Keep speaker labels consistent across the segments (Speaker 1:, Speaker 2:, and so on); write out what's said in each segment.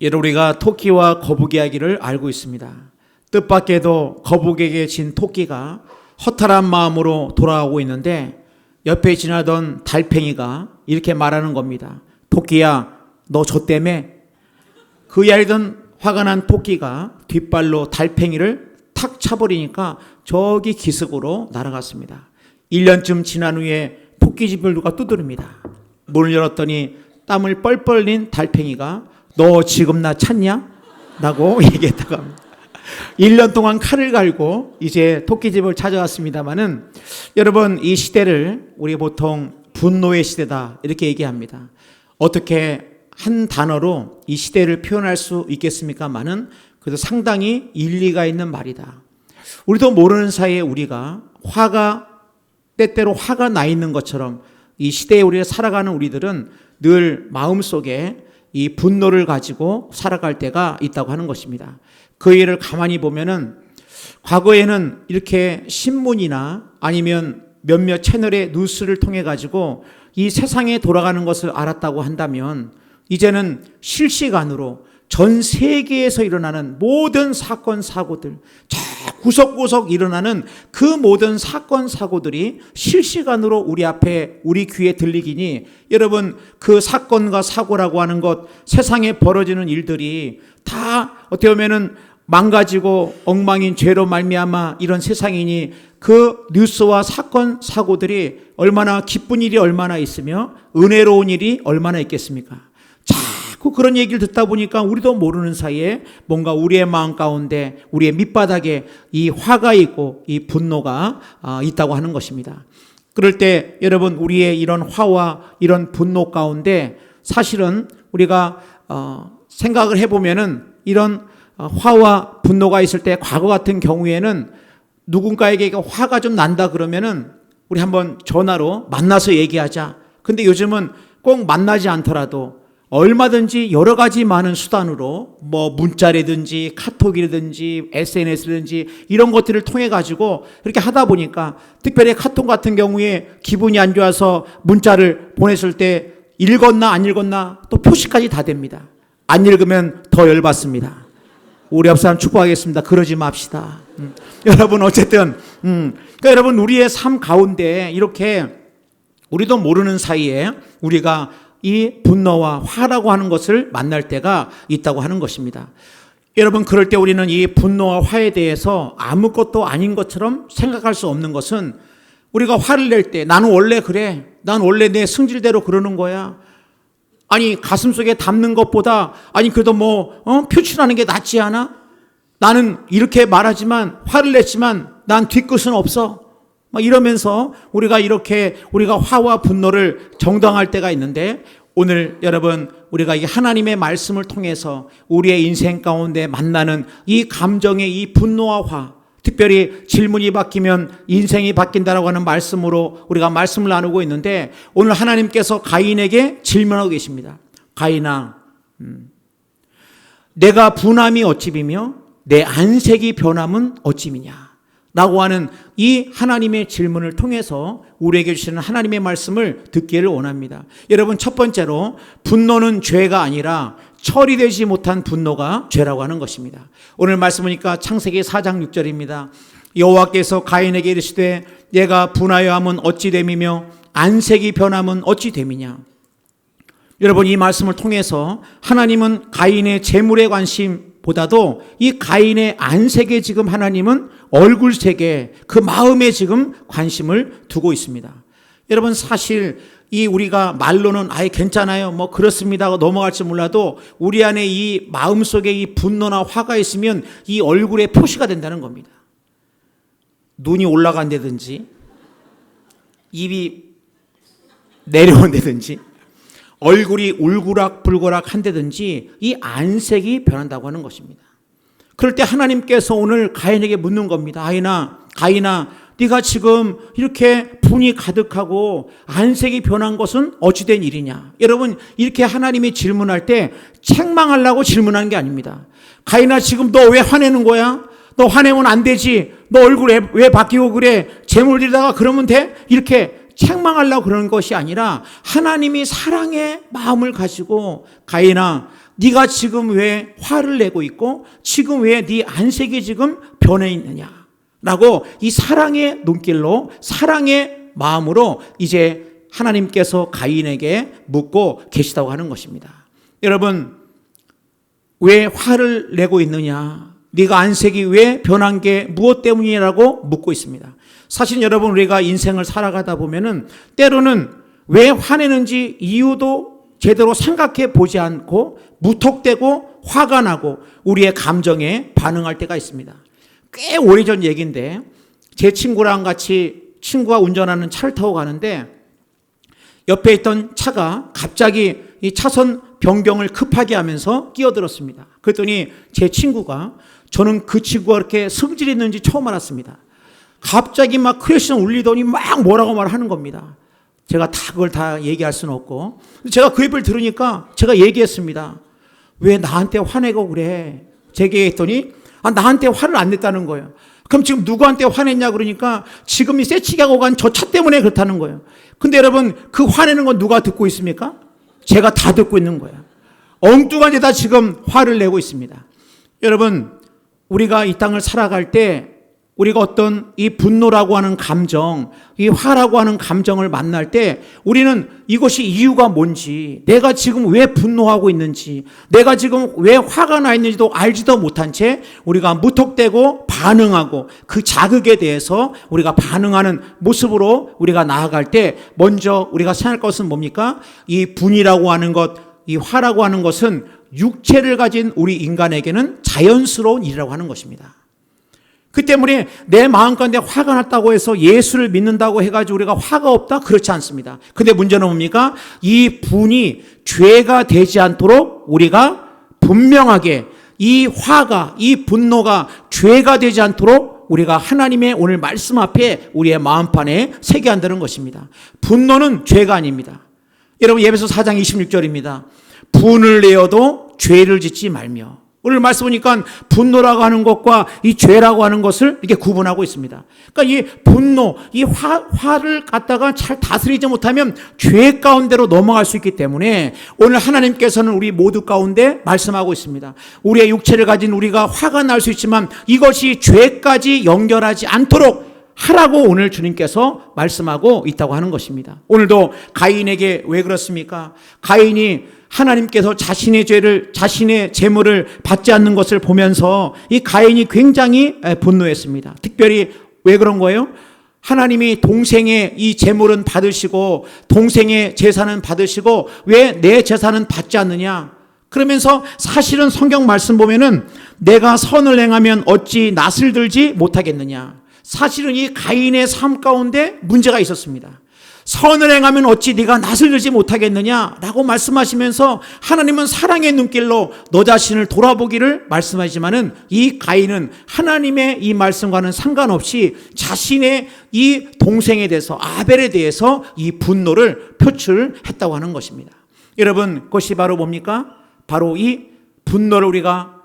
Speaker 1: 여러분, 우리가 토끼와 거북이 이야기를 알고 있습니다. 뜻밖에도 거북에게 진 토끼가 허탈한 마음으로 돌아오고 있는데 옆에 지나던 달팽이가 이렇게 말하는 겁니다. 토끼야, 너 저 때문에. 그 이야기던 화가 난 토끼가 뒷발로 달팽이를 탁 차버리니까 저기 기슭으로 날아갔습니다. 1년쯤 지난 후에 토끼집을 누가 두드립니다. 문을 열었더니 땀을 뻘뻘 린 달팽이가 너 지금 나 찾냐? 라고 얘기했다고 합니다. 1년 동안 칼을 갈고 이제 토끼집을 찾아왔습니다마는 여러분, 이 시대를 우리 보통 분노의 시대다 이렇게 얘기합니다. 어떻게 한 단어로 이 시대를 표현할 수 있겠습니까마는 그래도 상당히 일리가 있는 말이다. 우리도 모르는 사이에 우리가 때때로 화가 나 있는 것처럼 이 시대에 우리가 살아가는 우리들은 늘 마음속에 이 분노를 가지고 살아갈 때가 있다고 하는 것입니다. 그 일을 가만히 보면은 과거에는 이렇게 신문이나 아니면 몇몇 채널의 뉴스를 통해 가지고 이 세상에 돌아가는 것을 알았다고 한다면 이제는 실시간으로 전 세계에서 일어나는 모든 사건 사고들, 저 구석구석 일어나는 그 모든 사건 사고들이 실시간으로 우리 앞에 우리 귀에 들리기니 여러분, 그 사건과 사고라고 하는 것, 세상에 벌어지는 일들이 다 어떻게 보면은 망가지고 엉망인 죄로 말미암아 이런 세상이니 그 뉴스와 사건 사고들이 얼마나 기쁜 일이 얼마나 있으며 은혜로운 일이 얼마나 있겠습니까? 자꾸 그런 얘기를 듣다 보니까 우리도 모르는 사이에 뭔가 우리의 마음 가운데 우리의 밑바닥에 이 화가 있고 이 분노가 있다고 하는 것입니다. 그럴 때 여러분, 우리의 이런 화와 이런 분노 가운데 사실은 우리가 생각을 해보면은 이런 화와 분노가 있을 때 과거 같은 경우에는 누군가에게 화가 좀 난다 그러면은 우리 한번 전화로 만나서 얘기하자. 근데 요즘은 꼭 만나지 않더라도 얼마든지 여러 가지 많은 수단으로 뭐 문자라든지 카톡이라든지 SNS라든지 이런 것들을 통해 가지고 이렇게 하다 보니까 특별히 카톡 같은 경우에 기분이 안 좋아서 문자를 보냈을 때 읽었나 안 읽었나 또 표시까지 다 됩니다. 안 읽으면 더 열받습니다. 우리 옆 사람 축복하겠습니다. 그러지 맙시다. 여러분, 어쨌든 그러니까 여러분, 우리의 삶 가운데 이렇게 우리도 모르는 사이에 우리가 이 분노와 화라고 하는 것을 만날 때가 있다고 하는 것입니다. 여러분, 그럴 때 우리는 이 분노와 화에 대해서 아무것도 아닌 것처럼 생각할 수 없는 것은 우리가 화를 낼 때 나는 원래 그래. 난 원래 내 성질대로 그러는 거야. 아니, 가슴속에 담는 것보다 아니 그래도 표출하는 게 낫지 않아? 나는 이렇게 말하지만 화를 냈지만 난 뒤끝은 없어. 막 이러면서 우리가 화와 분노를 정당할 때가 있는데 오늘 여러분, 우리가 이 하나님의 말씀을 통해서 우리의 인생 가운데 만나는 이 감정의 이 분노와 화, 특별히 질문이 바뀌면 인생이 바뀐다라고 하는 말씀으로 우리가 말씀을 나누고 있는데 오늘 하나님께서 가인에게 질문하고 계십니다. 가인아, 내가 분함이 어찌비며 내 안색이 변함은 어찌미냐 라고 하는 이 하나님의 질문을 통해서 우리에게 주시는 하나님의 말씀을 듣기를 원합니다. 여러분, 첫 번째로 분노는 죄가 아니라 처리되지 못한 분노가 죄라고 하는 것입니다. 오늘 말씀 보니까 창세기 4장 6절입니다. 여호와께서 가인에게 이르시되 내가 분하여 함은 어찌 됨이며 안색이 변함은 어찌 됨이냐. 여러분, 이 말씀을 통해서 하나님은 가인의 재물에 관심보다도 이 가인의 안색에 지금 하나님은 얼굴색에 그 마음에 지금 관심을 두고 있습니다. 여러분, 사실 우리가 말로는 아예 괜찮아요, 그렇습니다 하고 넘어갈지 몰라도 우리 안에 이 마음속에 이 분노나 화가 있으면 이 얼굴에 표시가 된다는 겁니다. 눈이 올라간다든지 입이 내려온다든지 얼굴이 울그락불그락 한다든지 이 안색이 변한다고 하는 것입니다. 그럴 때 하나님께서 오늘 가인에게 묻는 겁니다. 가인아, 네가 지금 이렇게 분이 가득하고 안색이 변한 것은 어찌된 일이냐. 여러분, 이렇게 하나님이 질문할 때 책망하려고 질문하는 게 아닙니다. 가인아, 지금 너 왜 화내는 거야? 너 화내면 안 되지. 너 얼굴 왜 바뀌고 그래? 재물 들다가 그러면 돼? 이렇게 책망하려고 그러는 것이 아니라 하나님이 사랑의 마음을 가지고 가인아, 네가 지금 왜 화를 내고 있고 지금 왜 네 안색이 지금 변해 있느냐 라고 이 사랑의 눈길로 사랑의 마음으로 이제 하나님께서 가인에게 묻고 계시다고 하는 것입니다. 여러분, 왜 화를 내고 있느냐? 네가 안색이 왜 변한 게 무엇 때문이라고 묻고 있습니다. 사실 여러분, 우리가 인생을 살아가다 보면은 때로는 왜 화내는지 이유도 제대로 생각해 보지 않고 무턱대고 화가 나고 우리의 감정에 반응할 때가 있습니다. 꽤 오래전 얘기인데 제 친구랑 같이 친구가 운전하는 차를 타고 가는데 옆에 있던 차가 갑자기 이 차선 변경을 급하게 하면서 끼어들었습니다. 그랬더니 제 친구가, 저는 그 친구가 그렇게 성질이 있는지 처음 알았습니다. 갑자기 막 크레시는 울리더니 막 뭐라고 말하는 겁니다. 제가 그걸 다 얘기할 수는 없고, 제가 그 얘기를 들으니까 제가 얘기했습니다. 왜 나한테 화내고 그래? 제게 했더니 나한테 화를 안 냈다는 거예요. 그럼 지금 누구한테 화냈냐 그러니까 지금 이 새치기하고 간 저 차 때문에 그렇다는 거예요. 근데 여러분, 그 화내는 건 누가 듣고 있습니까? 제가 다 듣고 있는 거예요. 엉뚱한 데다 지금 화를 내고 있습니다. 여러분, 우리가 이 땅을 살아갈 때 우리가 어떤 이 분노라고 하는 감정, 이 화라고 하는 감정을 만날 때 우리는 이것이 이유가 뭔지, 내가 지금 왜 분노하고 있는지, 내가 지금 왜 화가 나 있는지도 알지도 못한 채 우리가 무턱대고 반응하고 그 자극에 대해서 우리가 반응하는 모습으로 우리가 나아갈 때 먼저 우리가 생각할 것은 뭡니까? 이 분이라고 하는 것, 이 화라고 하는 것은 육체를 가진 우리 인간에게는 자연스러운 일이라고 하는 것입니다. 그 때문에 내 마음 가운데 화가 났다고 해서 예수를 믿는다고 해가지고 우리가 화가 없다? 그렇지 않습니다. 근데 문제는 뭡니까? 이 분이 죄가 되지 않도록 우리가 분명하게 이 화가, 이 분노가 죄가 되지 않도록 우리가 하나님의 오늘 말씀 앞에 우리의 마음판에 새겨야 한다는 것입니다. 분노는 죄가 아닙니다. 여러분, 에베소 4장 26절입니다. 분을 내어도 죄를 짓지 말며. 오늘 말씀 보니까 분노라고 하는 것과 이 죄라고 하는 것을 이렇게 구분하고 있습니다. 그러니까 이 분노, 이 화를 갖다가 잘 다스리지 못하면 죄 가운데로 넘어갈 수 있기 때문에 오늘 하나님께서는 우리 모두 가운데 말씀하고 있습니다. 우리의 육체를 가진 우리가 화가 날 수 있지만 이것이 죄까지 연결하지 않도록 하라고 오늘 주님께서 말씀하고 있다고 하는 것입니다. 오늘도 가인에게 왜 그렇습니까? 가인이 하나님께서 자신의 죄를, 자신의 재물을 받지 않는 것을 보면서 이 가인이 굉장히 분노했습니다. 특별히 왜 그런 거예요? 하나님이 동생의 이 재물은 받으시고 동생의 재산은 받으시고 왜 내 재산은 받지 않느냐? 그러면서 사실은 성경 말씀 보면은 내가 선을 행하면 어찌 낯을 들지 못하겠느냐? 사실은 이 가인의 삶 가운데 문제가 있었습니다. 선을 행하면 어찌 네가 낯을 들지 못하겠느냐라고 말씀하시면서 하나님은 사랑의 눈길로 너 자신을 돌아보기를 말씀하시지만은 이 가인은 하나님의 이 말씀과는 상관없이 자신의 이 동생에 대해서, 아벨에 대해서 이 분노를 표출했다고 하는 것입니다. 여러분, 그것이 바로 뭡니까? 바로 이 분노를 우리가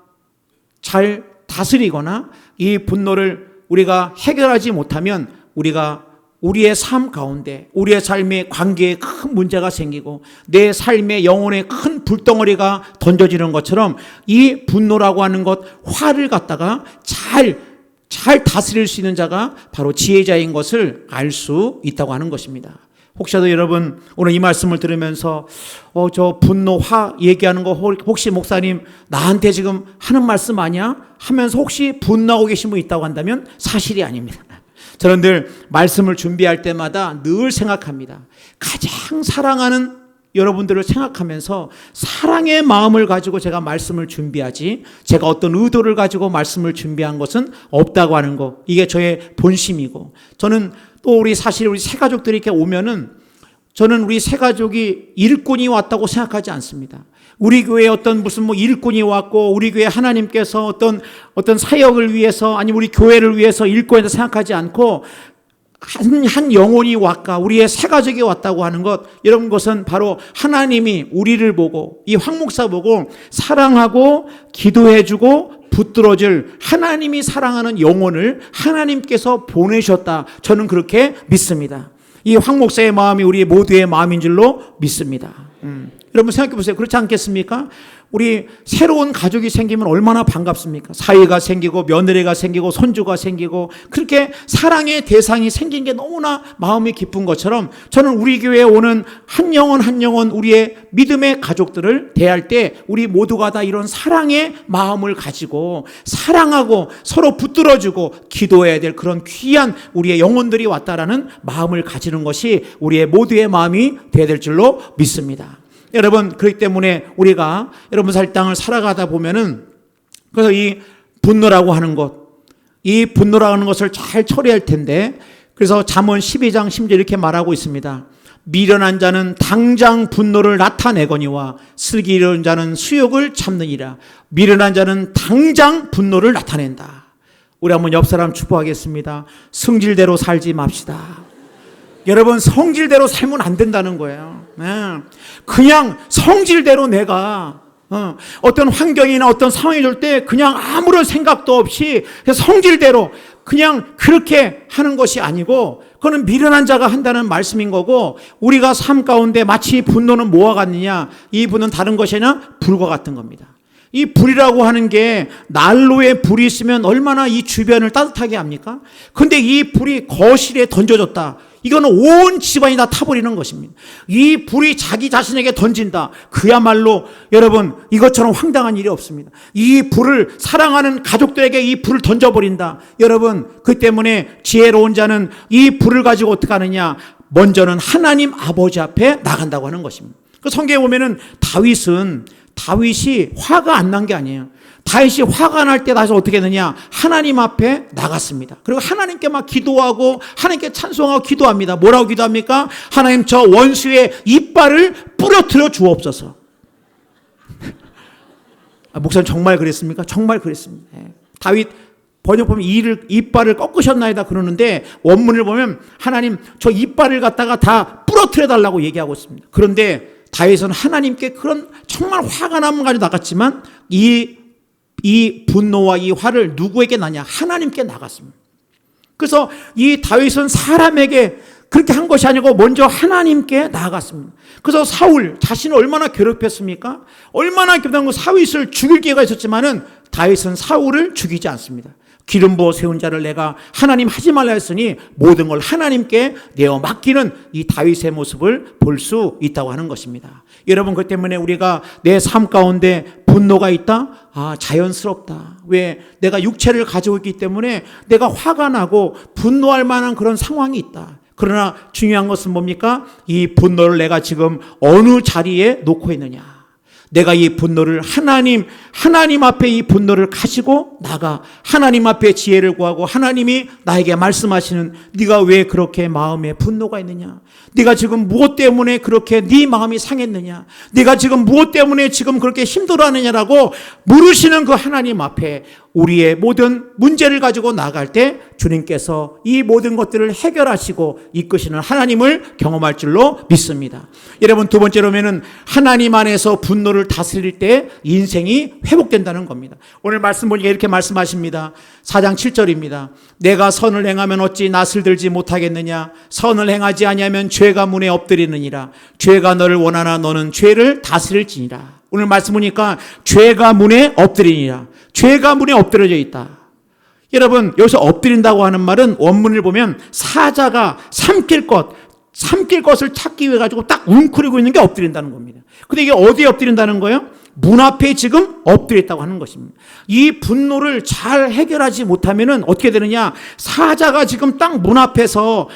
Speaker 1: 잘 다스리거나 이 분노를 우리가 해결하지 못하면 우리가 우리의 삶 가운데, 우리의 삶의 관계에 큰 문제가 생기고 내 삶의 영혼에 큰 불덩어리가 던져지는 것처럼 이 분노라고 하는 것, 화를 갖다가 잘 다스릴 수 있는 자가 바로 지혜자인 것을 알 수 있다고 하는 것입니다. 혹시라도 여러분 오늘 이 말씀을 들으면서 저 분노, 화 얘기하는 거 혹시 목사님 나한테 지금 하는 말씀 아니야? 하면서 혹시 분노하고 계신 분 있다고 한다면 사실이 아닙니다. 저는 늘 말씀을 준비할 때마다 늘 생각합니다. 가장 사랑하는 여러분들을 생각하면서 사랑의 마음을 가지고 제가 말씀을 준비하지, 제가 어떤 의도를 가지고 말씀을 준비한 것은 없다고 하는 거, 이게 저의 본심이고, 저는 또 우리 새 가족들이 이렇게 오면은 저는 우리 새 가족이 일꾼이 왔다고 생각하지 않습니다. 우리 교회에 어떤 무슨 일꾼이 왔고 우리 교회 하나님께서 어떤 사역을 위해서 아니면 우리 교회를 위해서 일꾼이다 생각하지 않고 한 영혼이 왔까, 우리의 새 가족이 왔다고 하는 것, 이런 것은 바로 하나님이 우리를 보고 이 황 목사 보고 사랑하고 기도해주고 붙들어줄 하나님이 사랑하는 영혼을 하나님께서 보내셨다. 저는 그렇게 믿습니다. 이 황 목사의 마음이 우리 모두의 마음인 줄로 믿습니다. 여러분 생각해 보세요. 그렇지 않겠습니까? 우리 새로운 가족이 생기면 얼마나 반갑습니까? 사위가 생기고 며느리가 생기고 손주가 생기고 그렇게 사랑의 대상이 생긴 게 너무나 마음이 기쁜 것처럼 저는 우리 교회에 오는 한 영혼 한 영혼 우리의 믿음의 가족들을 대할 때 우리 모두가 다 이런 사랑의 마음을 가지고 사랑하고 서로 붙들어주고 기도해야 될 그런 귀한 우리의 영혼들이 왔다라는 마음을 가지는 것이 우리의 모두의 마음이 되어야 될 줄로 믿습니다. 여러분, 그렇기 때문에 우리가 여러분 살 땅을 살아가다 보면은 그래서 이 분노라고 하는 것, 이 분노라고 하는 것을 잘 처리할 텐데 그래서 잠언 12장 10절 이렇게 말하고 있습니다. 미련한 자는 당장 분노를 나타내거니와 슬기로운 자는 수욕을 참느니라. 미련한 자는 당장 분노를 나타낸다. 우리 한번 옆 사람 축복하겠습니다. 성질대로 살지 맙시다. 여러분, 성질대로 살면 안 된다는 거예요. 그냥 성질대로 내가 어떤 환경이나 어떤 상황이 올 때 그냥 아무런 생각도 없이 성질대로 그냥 그렇게 하는 것이 아니고 그거는 미련한 자가 한다는 말씀인 거고 우리가 삶 가운데 마치 분노는 뭐와 같느냐? 이 분은 다른 것이 아니라 불과 같은 겁니다. 이 불이라고 하는 게 난로에 불이 있으면 얼마나 이 주변을 따뜻하게 합니까? 근데 이 불이 거실에 던져졌다. 이거는 온 집안이 다 타버리는 것입니다. 이 불이 자기 자신에게 던진다. 그야말로 여러분 이것처럼 황당한 일이 없습니다. 이 불을 사랑하는 가족들에게 이 불을 던져버린다. 여러분 그 때문에 지혜로운 자는 이 불을 가지고 어떻게 하느냐. 먼저는 하나님 아버지 앞에 나간다고 하는 것입니다. 그 성경에 보면은 다윗이 화가 안 난 게 아니에요. 다윗이 화가 날 때 다시 어떻게 했느냐? 하나님 앞에 나갔습니다. 그리고 하나님께 막 기도하고 하나님께 찬송하고 기도합니다. 뭐라고 기도합니까? 하나님 저 원수의 이빨을 부러뜨려 주옵소서. 목사님 정말 그랬습니까? 정말 그랬습니다. 다윗 번역 보면 이빨을 꺾으셨나이다 그러는데 원문을 보면 하나님 저 이빨을 갖다가 다 부러뜨려 달라고 얘기하고 있습니다. 그런데 다윗은 하나님께 그런 정말 화가 나면 가지고 나갔지만 이 분노와 이 화를 누구에게 나냐? 하나님께 나갔습니다. 그래서 이 다윗은 사람에게 그렇게 한 것이 아니고 먼저 하나님께 나아갔습니다. 그래서 사울 자신을 얼마나 괴롭혔습니까? 얼마나 괴롭혔고 다윗을 죽일 기회가 있었지만은 다윗은 사울을 죽이지 않습니다. 기름 부어 세운 자를 내가 하나님 하지 말라 했으니 모든 걸 하나님께 내어 맡기는 이 다윗의 모습을 볼 수 있다고 하는 것입니다. 여러분 그 때문에 우리가 내 삶 가운데 분노가 있다? 자연스럽다. 왜? 내가 육체를 가지고 있기 때문에 내가 화가 나고 분노할 만한 그런 상황이 있다. 그러나 중요한 것은 뭡니까? 이 분노를 내가 지금 어느 자리에 놓고 있느냐. 내가 이 분노를 하나님 앞에 이 분노를 가지고 나가 하나님 앞에 지혜를 구하고 하나님이 나에게 말씀하시는 네가 왜 그렇게 마음에 분노가 있느냐? 네가 지금 무엇 때문에 그렇게 네 마음이 상했느냐? 네가 지금 무엇 때문에 지금 그렇게 힘들어하느냐라고 물으시는 그 하나님 앞에 우리의 모든 문제를 가지고 나갈 때 주님께서 이 모든 것들을 해결하시고 이끄시는 하나님을 경험할 줄로 믿습니다. 여러분 두 번째로는 하나님 안에서 분노를 다스릴 때 인생이 회복된다는 겁니다. 오늘 말씀 보니까 이렇게 말씀하십니다. 4장 7절입니다. 내가 선을 행하면 어찌 낯을 들지 못하겠느냐? 선을 행하지 아니하면 죄가 문에 엎드리느니라. 죄가 너를 원하나 너는 죄를 다스릴지니라. 오늘 말씀 보니까 죄가 문에 엎드리니라. 죄가 문에 엎드려져 있다. 여러분 여기서 엎드린다고 하는 말은 원문을 보면 사자가 삼킬 것을 찾기 위해 가지고 딱 웅크리고 있는 게 엎드린다는 겁니다. 근데 이게 어디에 엎드린다는 거예요? 문 앞에 지금 엎드려 있다고 하는 것입니다. 이 분노를 잘 해결하지 못하면은 어떻게 되느냐? 사자가 지금 딱 문 앞에서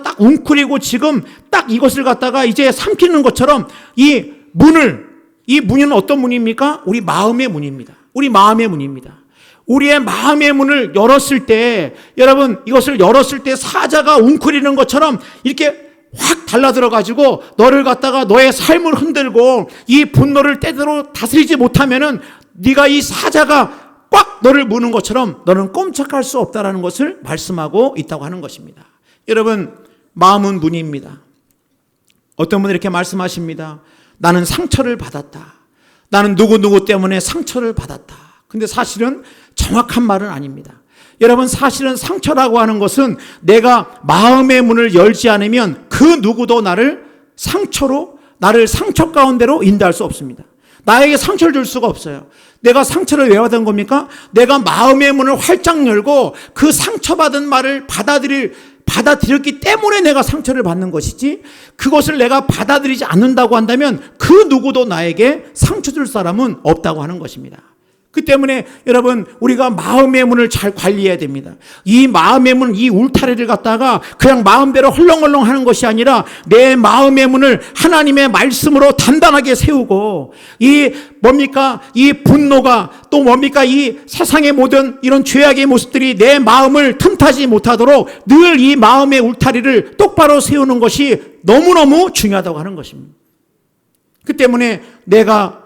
Speaker 1: 딱 웅크리고 지금 딱 이것을 갖다가 이제 삼키는 것처럼 이 문은 어떤 문입니까? 우리 마음의 문입니다. 우리 마음의 문입니다. 우리의 마음의 문을 열었을 때 여러분 이것을 열었을 때 사자가 웅크리는 것처럼 이렇게 확 달라들어 가지고 너를 갖다가 너의 삶을 흔들고 이 분노를 때대로 다스리지 못하면은 네가 이 사자가 꽉 너를 무는 것처럼 너는 꼼짝할 수 없다라는 것을 말씀하고 있다고 하는 것입니다. 여러분 마음은 문입니다. 어떤 분은 이렇게 말씀하십니다. 나는 상처를 받았다. 나는 누구 때문에 상처를 받았다. 근데 사실은 정확한 말은 아닙니다. 여러분 사실은 상처라고 하는 것은 내가 마음의 문을 열지 않으면 그 누구도 나를 상처로 나를 상처 가운데로 인도할 수 없습니다. 나에게 상처를 줄 수가 없어요. 내가 상처를 왜 받은 겁니까? 내가 마음의 문을 활짝 열고 그 상처받은 말을 받아들였기 때문에 내가 상처를 받는 것이지, 그것을 내가 받아들이지 않는다고 한다면 그 누구도 나에게 상처 줄 사람은 없다고 하는 것입니다. 그 때문에 여러분, 우리가 마음의 문을 잘 관리해야 됩니다. 이 마음의 문, 이 울타리를 갖다가 그냥 마음대로 헐렁헐렁 하는 것이 아니라 내 마음의 문을 하나님의 말씀으로 단단하게 세우고, 이 분노가 또 이 세상의 모든 이런 죄악의 모습들이 내 마음을 틈타지 못하도록 늘 이 마음의 울타리를 똑바로 세우는 것이 너무너무 중요하다고 하는 것입니다. 그 때문에 내가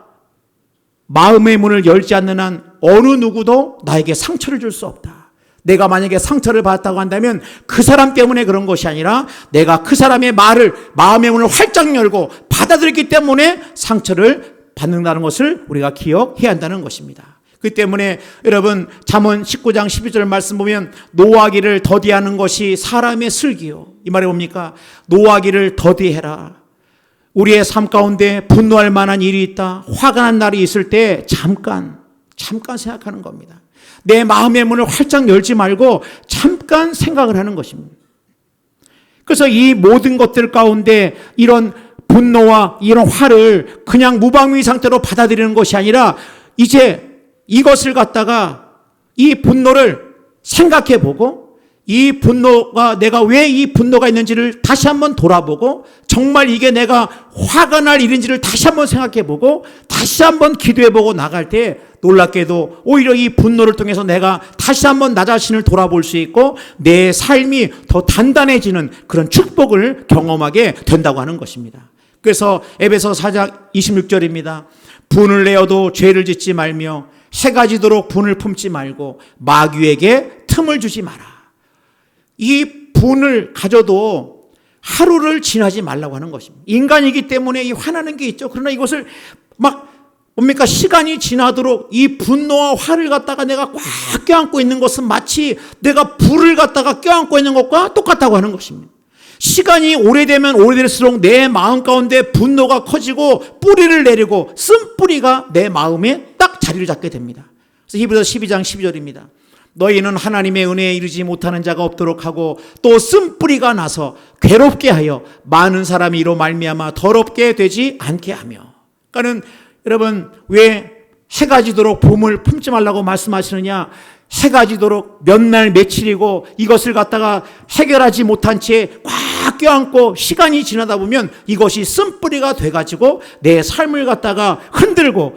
Speaker 1: 마음의 문을 열지 않는 한 어느 누구도 나에게 상처를 줄 수 없다. 내가 만약에 상처를 받았다고 한다면 그 사람 때문에 그런 것이 아니라 내가 그 사람의 마음의 문을 활짝 열고 받아들였기 때문에 상처를 받는다는 것을 우리가 기억해야 한다는 것입니다. 그 때문에 여러분, 잠언 19장 12절 말씀 보면 노하기를 더디하는 것이 사람의 슬기요. 이 말이 뭡니까? 노하기를 더디해라. 우리의 삶 가운데 분노할 만한 일이 있다, 화가 난 날이 있을 때 잠깐 생각하는 겁니다. 내 마음의 문을 활짝 열지 말고 잠깐 생각을 하는 것입니다. 그래서 이 모든 것들 가운데 이런 분노와 이런 화를 그냥 무방비 상태로 받아들이는 것이 아니라 이제 이것을 갖다가 이 분노를 생각해 보고, 이 분노가, 내가 왜 이 분노가 있는지를 다시 한번 돌아보고, 정말 이게 내가 화가 날 일인지를 다시 한번 생각해 보고, 다시 한번 기도해 보고 나갈 때 놀랍게도 오히려 이 분노를 통해서 내가 다시 한번 나 자신을 돌아볼 수 있고 내 삶이 더 단단해지는 그런 축복을 경험하게 된다고 하는 것입니다. 그래서 에베소 4장 26절입니다. 분을 내어도 죄를 짓지 말며 해가 지도록 분을 품지 말고 마귀에게 틈을 주지 마라. 이 분을 가져도 하루를 지나지 말라고 하는 것입니다. 인간이기 때문에 이 화나는 게 있죠. 그러나 이것을 시간이 지나도록 이 분노와 화를 갖다가 내가 꽉 껴안고 있는 것은 마치 내가 불을 갖다가 껴안고 있는 것과 똑같다고 하는 것입니다. 시간이 오래되면 오래될수록 내 마음 가운데 분노가 커지고 뿌리를 내리고 쓴뿌리가 내 마음에 딱 자리를 잡게 됩니다. 그래서 히브리서 12장 12절입니다. 너희는 하나님의 은혜에 이르지 못하는 자가 없도록 하고 또 쓴뿌리가 나서 괴롭게 하여 많은 사람이 이로 말미암아 더럽게 되지 않게 하며. 그러니까는 여러분, 왜 해가 지도록 봄을 품지 말라고 말씀하시느냐? 해가 지도록 몇 날 며칠이고 이것을 갖다가 해결하지 못한 채 꽉 껴안고 시간이 지나다 보면 이것이 쓴뿌리가 돼가지고 내 삶을 갖다가 흔들고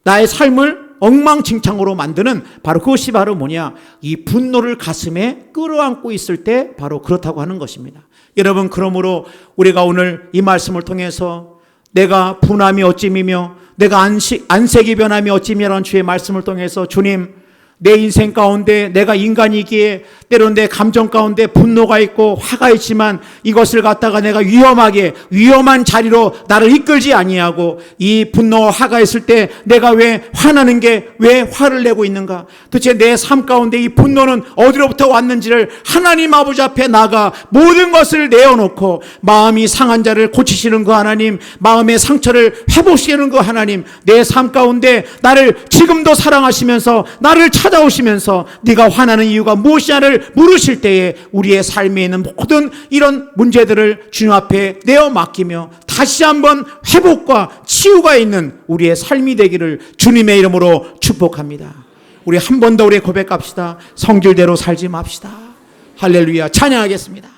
Speaker 1: 나의 삶을 엉망진창으로 만드는, 바로 그것이 바로 뭐냐? 이 분노를 가슴에 끌어안고 있을 때 바로 그렇다고 하는 것입니다. 여러분, 그러므로 우리가 오늘 이 말씀을 통해서 내가 분함이 어찌미며 내가 안색이 변함이 어찌미라는 주의 말씀을 통해서, 주님, 내 인생 가운데 내가 인간이기에 때로는 내 감정 가운데 분노가 있고 화가 있지만 이것을 갖다가 내가 위험한 자리로 나를 이끌지 아니하고, 이 분노와 화가 있을 때 내가 왜 화나는 게, 왜 화를 내고 있는가? 도대체 내 삶 가운데 이 분노는 어디로부터 왔는지를 하나님 아버지 앞에 나가 모든 것을 내어놓고, 마음이 상한 자를 고치시는 그 하나님, 마음의 상처를 회복시키는 그 하나님, 내 삶 가운데 나를 지금도 사랑하시면서 나를 찾아오시면서 네가 화나는 이유가 무엇이냐를 물으실 때에 우리의 삶에 있는 모든 이런 문제들을 주님 앞에 내어 맡기며 다시 한번 회복과 치유가 있는 우리의 삶이 되기를 주님의 이름으로 축복합니다. 우리 한 번 더 우리 고백합시다. 성질대로 살지 맙시다. 할렐루야. 찬양하겠습니다.